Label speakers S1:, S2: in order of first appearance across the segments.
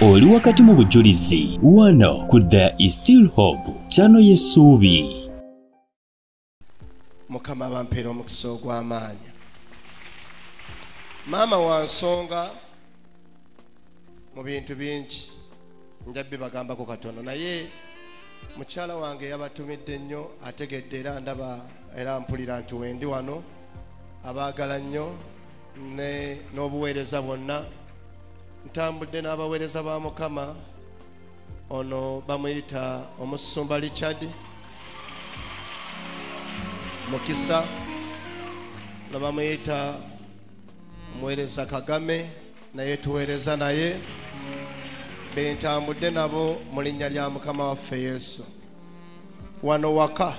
S1: oli wakati mu bujulizi wano ku The Is Still Hope channel y'essuubi.
S2: Mukama bampeera omukisa ogw'amaanyi. Maama wansonga mu bintu bingi njabbi bagambako katono naye mukyala wange yabatumidde nnyo ategedde era ndaba era mpulira nti wendi wano abaagala nnyo n'obuweereza bwonna. Ntambudde n'abaweereza ba Mukama ono bamuyita omusumba Richard Mukisa na bamuyita omuweereza Kagame naye tuweereza naye bentambudde nabo mu linnya lya Mukama waffe Yesu. Wano waka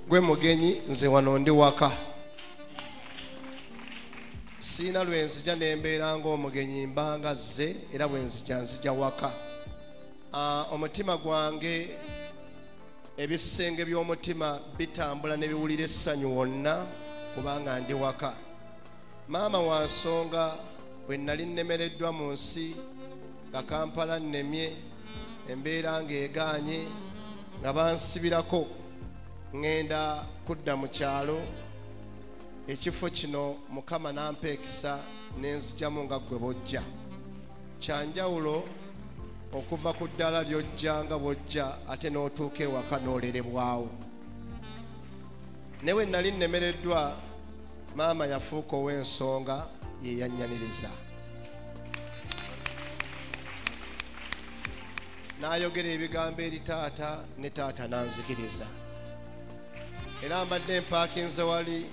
S2: gwe mugenyi nze wano ndi waka. Sina lwenzija nembeera ng'omugenyi mbanga zze era bwenzija nzija waka. Omutima gwange ebisenge by'omutima bitambula ne biwulira essanyu wonna kubanga ndi waka. Maama wansonga bwe nali nnemereddwa mu nsi nga Kampala nnemye embeera ng'egaanye nga bansibirako ŋŋenda kudda mu kyalo. Ekifo kino Mukama nampa ekisa nenzigyamu nga ggwe bojja. Kyanjawulo okuva ku ddala ly'ojja nga bw'ojja ate n'otuuka ewaka n'olerebwawo. Ne bwe nali nnemereddwa maama yafuuka ow'ensonga ye yannyaniriza. N'ayogera ebigambo eri taata ne taata n'anzikiriza. Era mbadde mpaakinze wali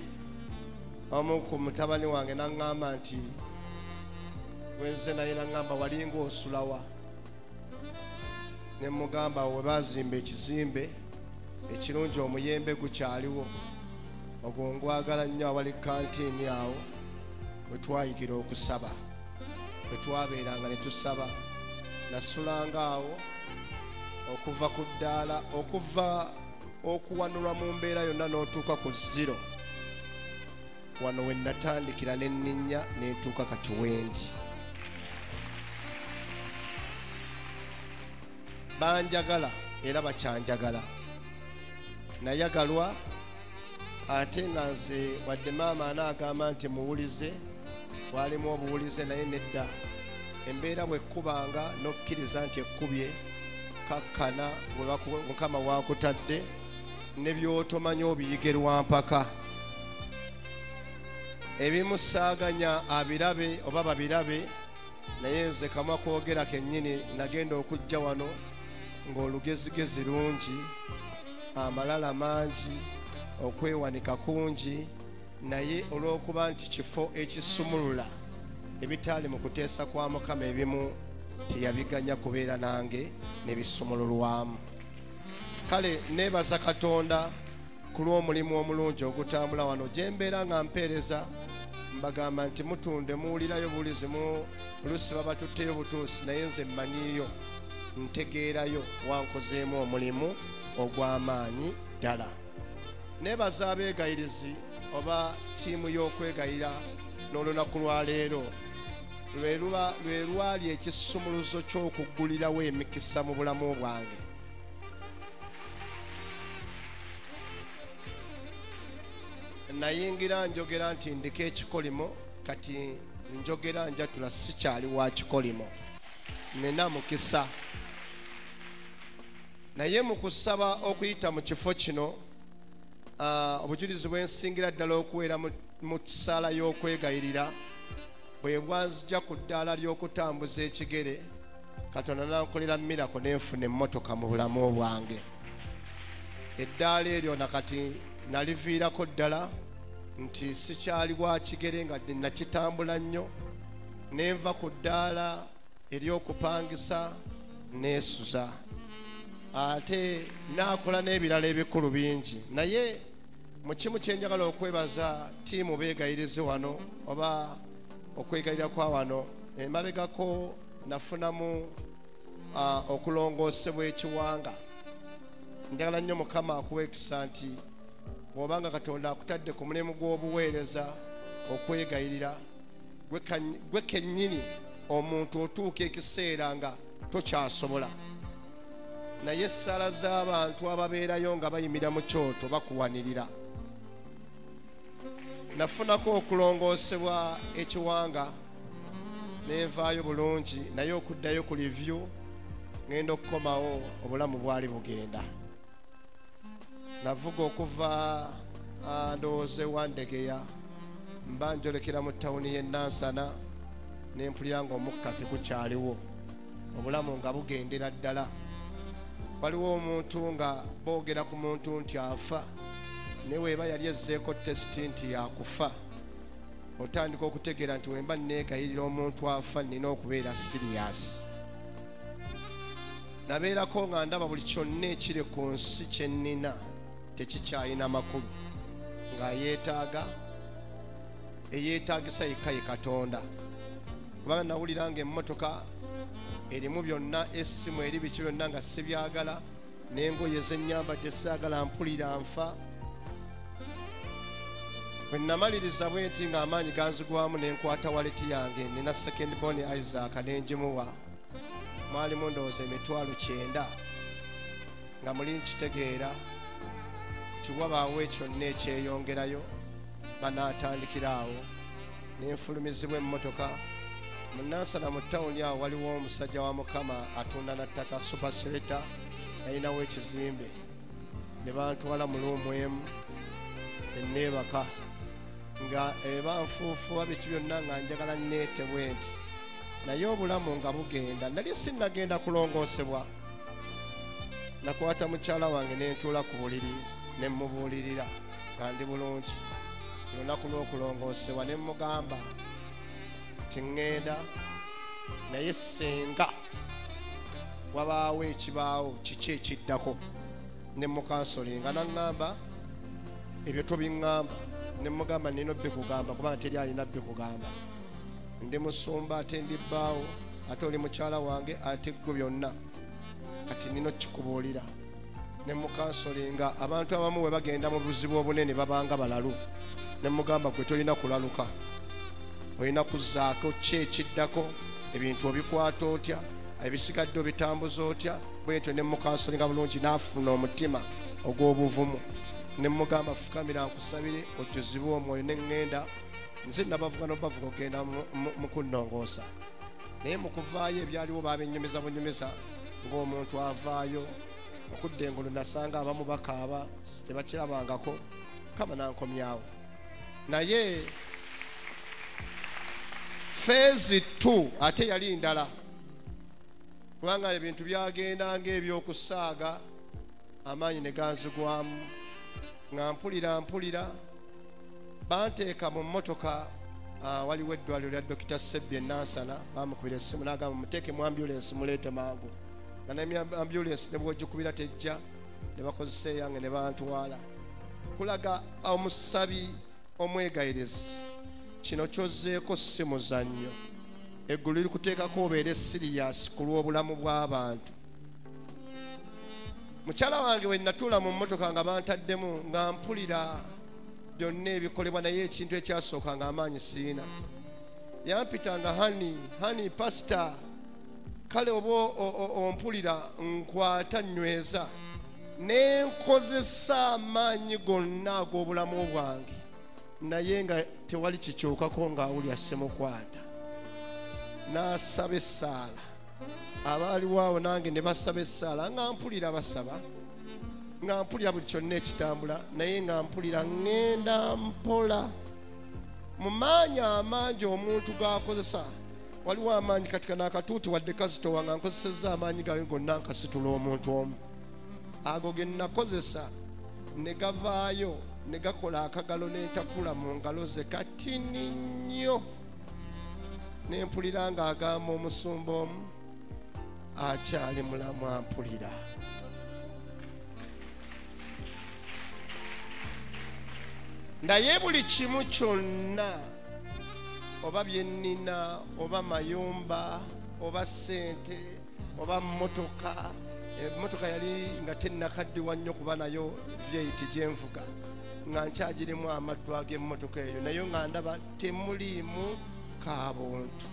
S2: omu ku mutabani wange n'aŋŋamba nti wenze naye n'aŋŋamba walinga osulawa. Ne mugamba we baazimba ekizimbe ekirungi omuyembe gukyaliwo ogwo ngwagala nnyo awali kantiini awo bwe twayigira okusaba bwe twabeeranga ne tusaba nasulanga awo okuva ku ddaala okuva okuwanulwa mu mbeera yonna n'otuuka ku zero. Wano we natandikira n'enninnya n'etuuka kati wendi. Banjagala era bakyanjagala. Nayagalwa ate nga nze wadde maama anaagamba nti muwulize walimu obuwulize naye nedda. Embeera bwe kkubanga n'okkiriza nti ekkubye kakkana bwe Mukama waakutadde ne by'otomanya obiyigerwa mpaka. Ebimusaaganya abirabe oba babirabe naye nze kamwa kwogera kennyini nagenda okujja wano ng'olugezigezi lungi amalala mangi okwewanika kungi naye olw'okuba nti kifo ekisumulula ebitaali mu kuteesa kwa Mukama ebimu teyabiganya kubeera nange ne bisumululwamu. Kale neebaza Katonda ku lw'omulimu omulungi ogutambula wano gye mbeera nga mpeereza. Mbagamba nti mutunde muwulirayo bulizi mu lusi baba tutteyo butuusi naye nze mmanyiyo ntegeerayo wankozeemu omulimu ogw'amaanyi ddala. Neebaza abeegayirizi oba ttiimu y'okwegayira n'olunaku lwa leero lwe lwali ekisumuluzo ky'okuggulirawo emikisa mu bulamu bwange. Nayingira njogera nti ndiko ekikolimo kati njogera njatula sikyali wa kikolimo nina mukisa. Naye mu kusaba okuyita mu kifo kino obujulizi bwensingira ddala okuweera mu kisaala y'okwegayirira bwe bwanzija ku ddaala ly'okutambuza ekigere Katonda nankolera mirako nenfuna emmotoka mu bulamu bwange. Eddaala eryo nakati naliviirako ddala nti sikyali wa kigere nga nakitambula nnyo nenva ku ddaala ery'okupangisa neesuza ate naakola n'ebirala ebikulu bingi. Naye mu kimu kyenjagala okwebaza ttiimu beegayirize wano oba okwegayirira kwa wano emabegako nafunamu okulongoosebwa ekiwanga. Njagala nnyo Mukama akuwa ekisa nti bw'obanga Katonda akutadde ku mulimu gw'obuweereza okwegayirira gwe kennyini omuntu otuuka ekiseera nga tokyasobola naye essala z'abantu ababeerayo nga bayimira mu kyoto bakuwanirira. Nafunako okulongoosebwa ekiwanga nenvaayo bulungi naye okuddayo ku review ngenda okukomawo obulamu bwali bugenda. Navuga okuva ndowooza ewandegeya mba njolekera mu tawuni y'e Nansana nempulira ng'omukka tegukyaliwo, obulamu nga bugendera ddala. Waliwo omuntu nga boogera ku muntu nti afa naye weeba yali ezzeeko tesiti nti yakufa otandika okutegeera nti wemba neegayirira omuntu afa nina okubeera siriyasi. Nabeerako nga ndaba buli kyonna ekiri ku nsi kye nnina tekikyayina makulu nga eyeetaagisa yekka ye Katonda. Kubanga nawulira nga emmotoka erimu byonna, essimu eri biki byonna nga sibyagala, n'engoye zennyambadde saagala mpulira nfa. Bwe namaliriza bwenti nga amaanyi ganzigwamu nenkwata waleti yange nina second born Isaac nengimuwa. Mwalimu ndowooza emitwalo 9 nga muli nkitegeera nti wabaawo ekyonna ekyeyongerayo. Banaatandikira awo nenfulumizibwa emmotoka mu Nansana mu tawuni awo. Waliwo omusajja wa Mukama atunda na ttaka super shelter, ayinawo ekizimbe, ne bantwala mu luumu emu enneebaka nga eba nfuufuwa biki byonna nga njagala neetebwe nti naye obulamu nga bugenda. Nali sinnagenda kulongoosebwa, nakwata mukyala wange nentuula ku buliri nemubuulirira nga ndi bulungi. Olunaku lw'okulongoosebwa ne mugamba nti ŋŋenda naye senga wabaawo ekibaawo kiki ekiddako ne mukansolinga. Naŋŋamba ebyo tobiŋŋamba, ne mugamba nina bikugamba kubanga teri alina bikugamba. Ndi musumba ate ndi bbaawo ate oli mukyala wange ate ggwe byonna kati nina kikubuulira. Ne mukansolinga abantu abamu bwe bagenda mu buzibu obunene babanga balalu. Ne mugamba gwe tolina kulaluka, olina kuzzaako ki ekiddako, ebintu obikwata otya, ebisigadde obitambuza otya. Bwentyo ne mukansolinga bulungi n'afuna omutima ogw'obuvumu. Ne mugamba fukamira nkusabire ojjuzibwe omwoyo ne ŋŋenda. Nze nabavuga n'obavuga ogenda mu kunnongoosa. Naye mu kuvaayo ebyaliwo babennyumiza bunyumiza ng'omuntu avaayo. Okudda engulu nasanga abamu bakaaba tebakirabangako, kama nankomyawo. Naye phase 2 ate yali ndala, kubanga ebintu byagenda ng'ebyokusaaga, amaanyi ne ganzigwamu nga mpulira banteeka mu mmotoka. Waliwo eddwaliro lya Dr. Sebbye Nansana, bamukubira essimu n'agamba muteeke mu ambulance muleete mangu. Nga ne ambulance ne bwogikubira tejja, ne bakozesa eyange ne bantwala. Kulaga omusabi omwegayirizi kino kyozzeeko si muzannyo. Eggulu liri kuteekako obeere siriyasi ku lw'obulamu bw'abantu. Mukyala wange we natuula mu mmotoka nga bantaddemu nga mpulira byonna ebikolebwa, naye ekintu ekyasooka nga amaanyi siina. Yampitanga hani pasita, kale oba ompulira nkwata nyweza. Nenkozesa amaanyi gonna ag'obulamu bwange naye nga tewali kikyukako ng'awulya Ssemukwata. N'asaba essaala, abaaliwo awo nange ne basaba essaala nga mpulira basaba, nga mpulira buli kyonna ekitambula, naye nga mpulira ŋŋenda mpola. Mu maanyi amangi omuntu g'akozesa, waliwo amaanyi katika n'akatuuti wadde kasitowa nga nkozesezza amaanyi gange gonna nkasitula omuntu omu. Ago ge nakozesa ne gavaayo ne gakola akagalo n'entakula mu ngalo ze katini nnyo. Ne mpulira ng'agamba omusumba omu akyali mulamu ampulira. Naye buli kimu kyonna, oba bye nnina, oba mayumba, oba ssente, oba mmotoka. Emmotoka yali nga tennakaddiwa nnyo kuba nayo vyeyiti gyenvuga, nga nkyagirimu amaddu ag'emmotoka eyo, naye nga ndaba temuliimu kaabuntu.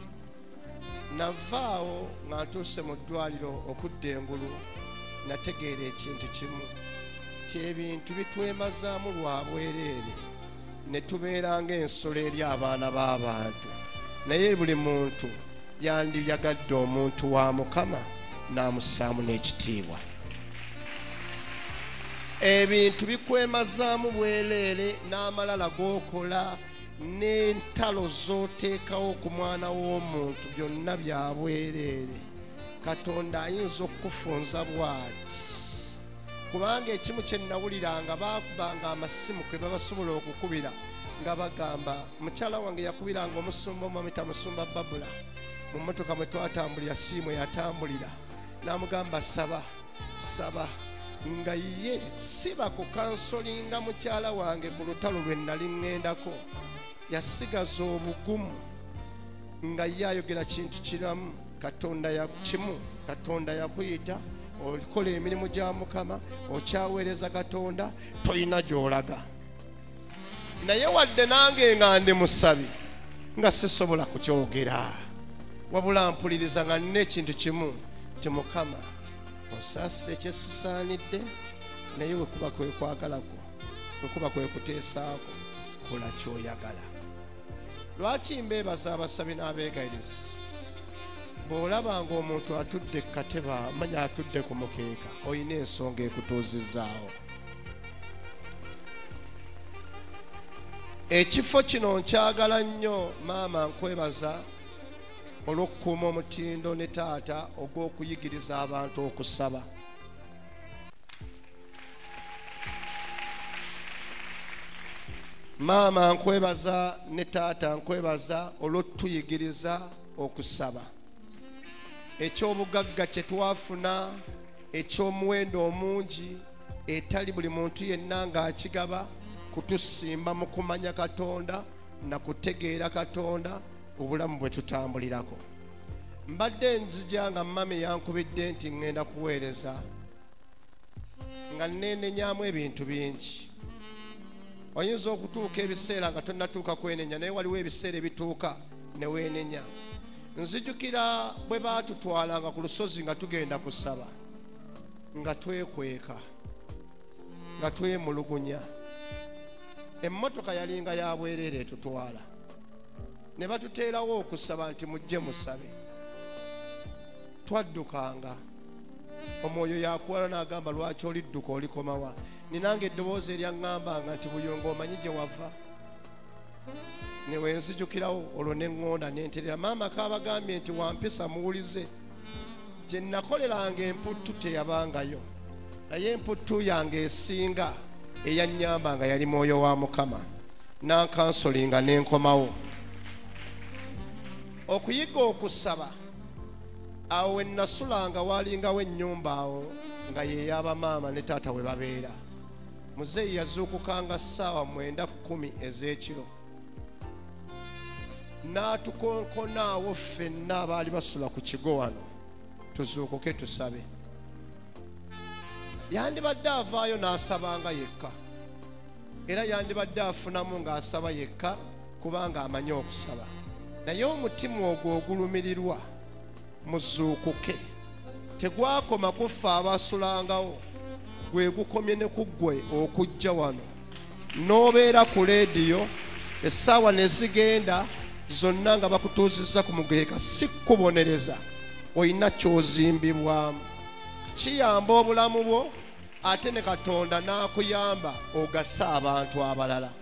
S2: navaawo nga ntuuse mu ddwaliro okudda engulu nategeera ekintu kimu ti ebintu bitwemazaamu lwa bwereere ne tubeera ng'ensolo eri abaana b'abantu naye buli muntu yandiyagadde omuntu wa Mukama n'amussaamu n'ekitiibwa. Ebintu bikwemazaamu bwereere n'amalala g'okola n'entalo z'oteekawo ku mwana w'omuntu byonna bya bwereere. Katonda ayinza okukufunza bw'ati kubanga ekimu kye nnawuliranga baakubanga amasimu ke babasobola okukubira nga bagamba mukyala wange yakubiranga omusumba omwamita musumba Babula mu mmotoka mwe twatambulira siimu yatambulira n'amugamba saba nga ye siba ku kansolinga mukyala wange ku lutalo lwe nali ŋŋendako yasigaza obugumu nga ye ayogera kintu kiramu Katonda yakuyita okola emirimu gya Mukama okyaweereza Katonda toyina gy'olaga. Naye wadde nange nga ndi musabi nga sisobola kukyogera wabula mpuliriza nga nina ekintu kimu ti Mukama osaasire kyesisaanidde naye wekuba kwe kwagalako wekuba kwe kuteesaako kola kyoyagala. Lwaki mbeebaza abasabi n'abeegayirizi bw'olabanga omuntu atudde ku kateba manya atudde ku mukeeka olina ensonga ekutuuzizaawo. Ekifo kino nkyagala nnyo maama nkwebaza olw'okukuuma omutindo ne taata ogw'okuyigiriza abantu okusaba. Maama nkwebaza ne taata nkwebaza olw'otuyigiriza okusaba. Eky'obugagga kye twafuna eky'omuwendo omungi etali buli muntu yenna ng'akigaba kutusimba mu kumanya Katonda na kutegeera Katonda obulamu bwe tutambulirako. Mbadde nzija nga mami yankubidde nti ŋŋenda kuweereza nga neenenyamu ebintu bingi. Oyinza okutuuka ebiseera nga tonnatuuka kwenenya naye waliwo ebiseera ebituuka ne weenenya. Nzijukira bwe baatutwalanga ku lusozi nga tugenda kusaba nga twekweka nga twemulugunya. Emmotoka yalinga ya bwereere etutwala ne batuteerawo okusaba nti mujje musabe. Twaddukanga omwoyo yakuwala n'agamba lwaki olidduka olikomawa. Ninange eddoboozi eryaŋŋambanga nti Buyongo omanyi gye wava. Ne wenzijukirawo olwo ne ŋŋonda n'enterera. Maama kaabagambye nti wampisa muwulize gye nakoleranga emputtu teyabangayo naye emputtu yange esinga eyannyambanga yali Mwoyo wa Mukama nankansolinga n'enkomawo. Okuyiga okusaba awo we nasulanga waalingawo ennyumba awo nga yeey'abamaama ne taata we babeera. Muzeeyi yazuukukanga ssaawa 9:10 ez'ekiro n'atukonkonaawo ffenna abaali basula ku kigo wano tuzuukuke tusabe. Yandibadde avaayo n'asabanga yekka era yandibadde afunamu ng'asaba yekka kubanga amanyi okusaba. Naye omutima ogwo ogulumirirwa muzuukuke tegwakoma kuffe abasulangawo gwe gukomye ne ku ggwe okujja wano n'obeera ku leediyo essaawa ne zigenda zonna nga bakutuuzizza ku mugeeka si kubonereza olina ky'ozimbibwamu. Kiyamba obulamu bwo ate ne Katonda n'akuyamba ogasa abantu abalala.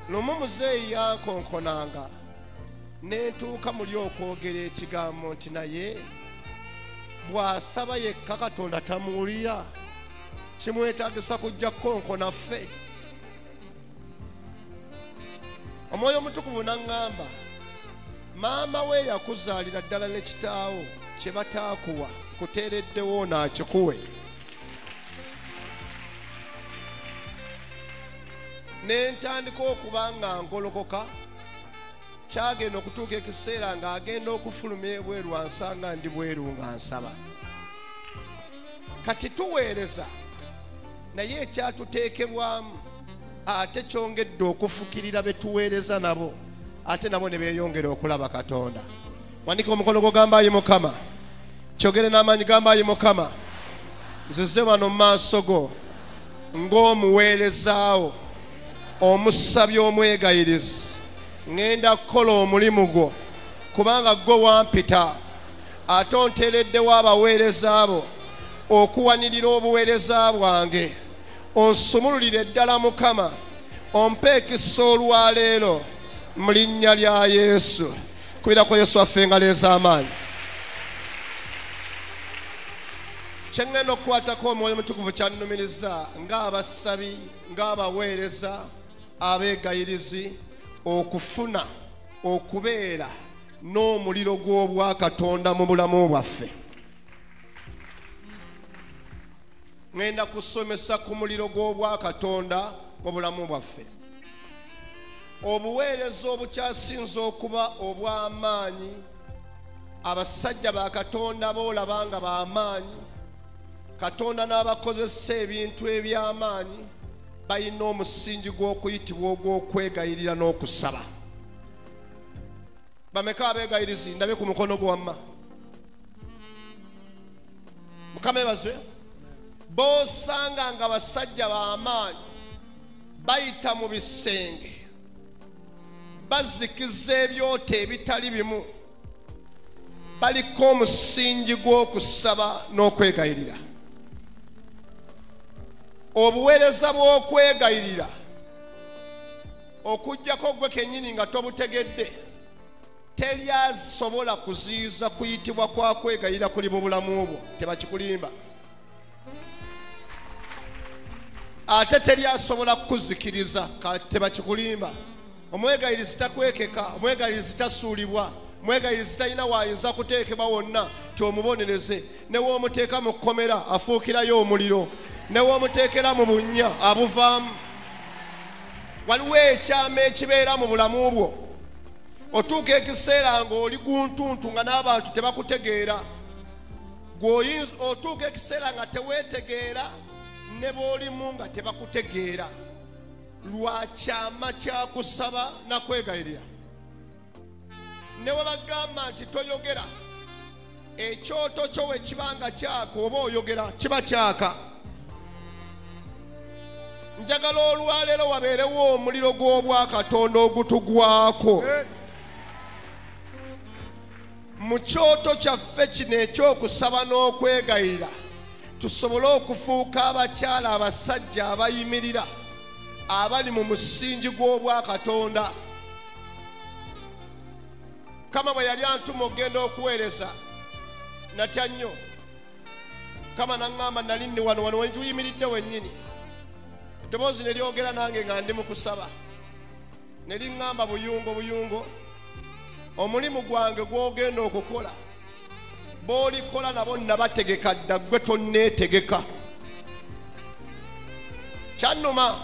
S2: Lumu muzeeyi yankonkonanga n'entuuka muli okwogera ekigambo nti naye bw'asaba yekka Katonda tamuwulira kimwetaagisa kujja kukonkona ffe. Omwoyo Omutukuvu n'aŋŋamba maama we yakuzaalira ddala ne kitaawo kye bataakuwa kuteereddewo n'akikuwe. Ne ntandika okuba nga ngolokoka kyagenda okutuuka ekiseera ng'agenda okufuluma ebweru ansanga ndi bweru nga nsaba. Kati tuweereza naye ekyatuteekebwamu ate kyongedde okufukirira be tuweereza nabo ate nabo ne beeyongera okulaba Katonda. Wanika omukono gwo gamba ayi Mukama. Kyogere n'amaanyi gamba ayi Mukama. Nzize wano mu maaso go ng'omuweerezaawo omusabye omwegayirizi. Ngenda kukola omulimu gwo kubanga gwo wampita ate onteereddewo abaweereza abo okuwanirira obuweereza bwange. Onsumululire ddala Mukama, ompe ekisa olwaleero mu linnya lya Yesu. Kubirako Yesu waffe engalo ez'amaanyi. Kyengenda okukwatako Omwoyo Mutukuvu kyannumiriza ng'abasabi, ng'abaweereza, abeegayirizi, okufuna okubeera n'omuliro gw'obwakatonda mu bulamu bwaffe. Ngenda kusomesa ku muliro gw'obwakatonda mu bulamu bwaffe. Obuweereza obukyasinza okuba obw'amaanyi, abasajja ba Katonda boolaba nga b'amaanyi, Katonda n'abakozesa ebintu eby'amaanyi, balina omusingi gw'okuyitibwa ogw'okwegayirira n'okusaba. Bameka abeegayirizi ndabe ku mukono gwamma. Mukama ebazwe. B'osanga nga basajja b'amaanyi bayita mu bisenge, bazikiza ebyoto ebitali bimu, baliko omusingi gw'okusaba n'okwegayirira. Obuweereza bw'okwegayirira okuggyako gwe kennyini nga tobutegedde, teri asobola kuziyiza kuyitibwa kwa kwegayirira kuli mu bulamu bwo, tebakikulimba. Ate teri asobola kukuzikiriza, tebakikulimba. Omwegayirizi takwekeka, omwegayirizi tasuulibwa, omwegayirizi talina waayinza kuteekebwa wonna tyomubonereze. Ne w'omuteeka mu kkomera afuukirayo omuliro, ne w'omuteekera mu bunnya abuvaamu. Waliwo ekyama ekibeera mu bulamu bwo. Otuuka ekiseera ng'oli guntuntu nga n'abantu tebakutegeera. Otuuka ekiseera nga teweetegeera ne b'olimu nga tebakutegeera. Lwa kyama kya kusaba na kwegayirira. Ne wabagamba nti toyogera, ekyoto kyo we kibanga kyaka oba oyogera kiba kyaka. Njagala olwaleero wabeerewo omuliro gw'obwakatonda ogutugwako. Mu kyoto kyaffe kino eky'okusaba n'okwegayirira tusobole okufuuka abakyala abasajja abayimirira abali mu musingi gw'obwakatonda. Kama bwe yali antuma okugenda okuweereza natya nnyo. Kama naŋŋamba nali ndi wano weyimiridde wennyini. Eddoboozi ne lyogera nange nga ndi mu kusaba. Ne liŋŋamba buyungo, omulimu gwange gw'ogenda okukola b'olikola nabo nabategeka dda, gwe tonneetegeka. Kyannuma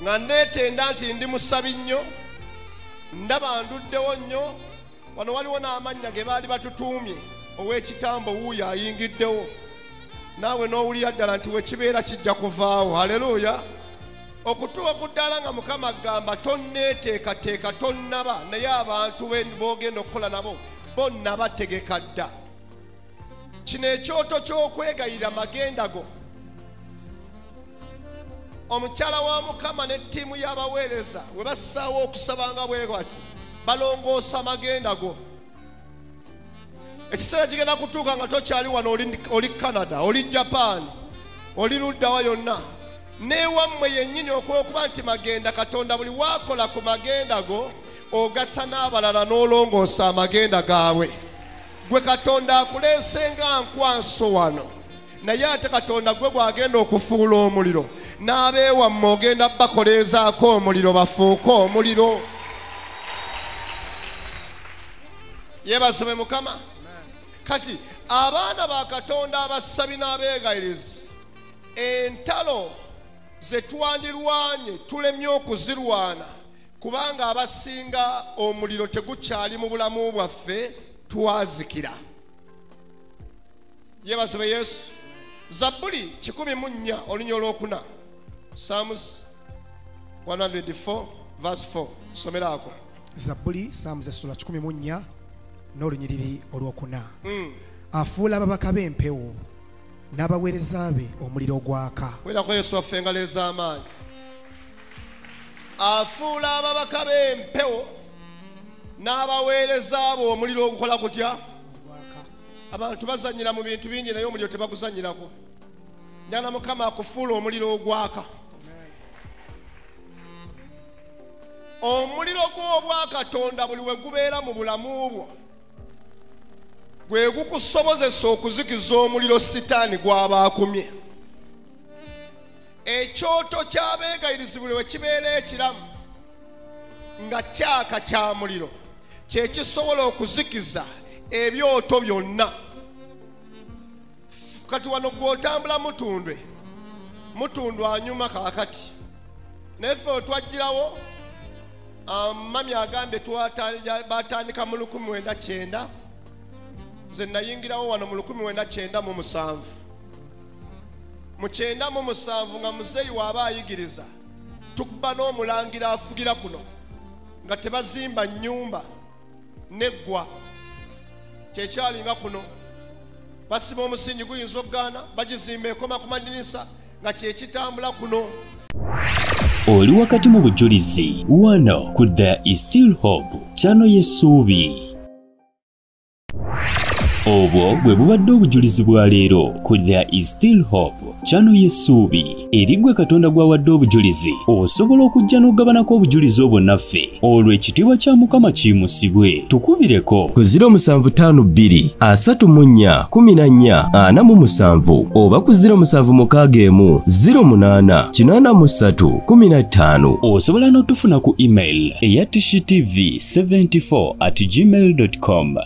S2: nga neetenda nti ndi musabi nnyo, ndaba nduddewo nnyo. Wano waliwo n'amannya ge baali batutuumye, ow'ekitambo wuuyo ayingiddewo. Naawe n'owulira ddala nti wekibeera kijja kuvaawo. Haleluya. Okutuuka ku ddala nga Mukama agamba tonneeteekateeka, tonnaba, naye abantu b'ogenda okukola nabo bonna bategeka dda. Kino ekyoto ky'okwegayirira magenda go. Omukyala wa Mukama ne ttiimu y'abaweereza we bassaawo okusabanga bwe bati balongoosa magenda go. Ekiseera kigenda kutuuka nga tokyali wano, oli Canada, oli Japan, oli luddawa yonna. Newammwe yennyini okuba nti magenda Katonda buli waakola ku magenda go ogasa n'abalala n'olongoosa amagenda gaabwe. Gwe Katonda akuleese nga nkwanso wano, naye ate Katonda gwe gwagenda okufuula omuliro, n'abeewammwe ogenda bakoleezaako omuliro bafuuke omuliro. Yeebazibwe Mukama. Kati abaana ba Katonda abasabi n'abeegayirizi, entalo ze twandirwanye tulemye okuzirwana kubanga abasinga omuliro tegukyali mu bulamu bwaffe, twazikira. Yeebazibwe Yesu. Zabbuli 14 olunya olwokuna. Psalms 104 verse 4. Someraako.
S3: Zabbuli Psalms 14 n'olunyiriri olwokuna afuula ababaka b'empewo n'abaweereza be omuliro ogwaka.
S2: Weerako Yesu waffe engalo ez'amaanyi. Afuula ababaka b'empewo n'abaweereza be omuliro ogukola gutya? Abantu bazanyira mu bintu bingi naye omuliro tebaguzanyirako. Njagala Mukama akufuula omuliro ogwaka. Omuliro gw'obwa Katonda buli we gubeera mu bulamu bwo gwe gukusobozesa okuzikiza omuliro Sitaani gw'aba akumye. Ekyoto ky'abeegayirizibwa bwe kibeera ekiramu nga kyaka kya muliro kye kisobola okuzikiza ebyoto byonna. Kati wano gw'otambula mutundwe anyuma kaakati naye ffe otwajjirawo mami agambye batandika mu 1909 nze nayingirawo wano mu 1997 mu 1997 nga muzeeyi waaba ayigiriza tukuba n'omulangira afugira kuno nga tebazimba nnyumba neggwa kyekyalinga kuno basiba omusingi guyinza okugaana bagizimba ekoma ku madinisa nga kyekitambula kuno.
S1: Oli wakati mu bujulizi wano ku There Is Still Hope channel y'essuubi. Obwo bwe bubadde obujulizi bwa leero ku There Is Still Hope channel y'essuubi. Eri gwe Katonda gwawadde obujulizi osobola okujja n'ogabanako obujulizi obwo naffe olwo ekitiibwa kya Mukama kiyimusibwe. Tukubireko ku 0752 34 14 47 oba ku 0761 08 83 15. Osobola n'otufuna ku email eya tshitv74@gmail.com.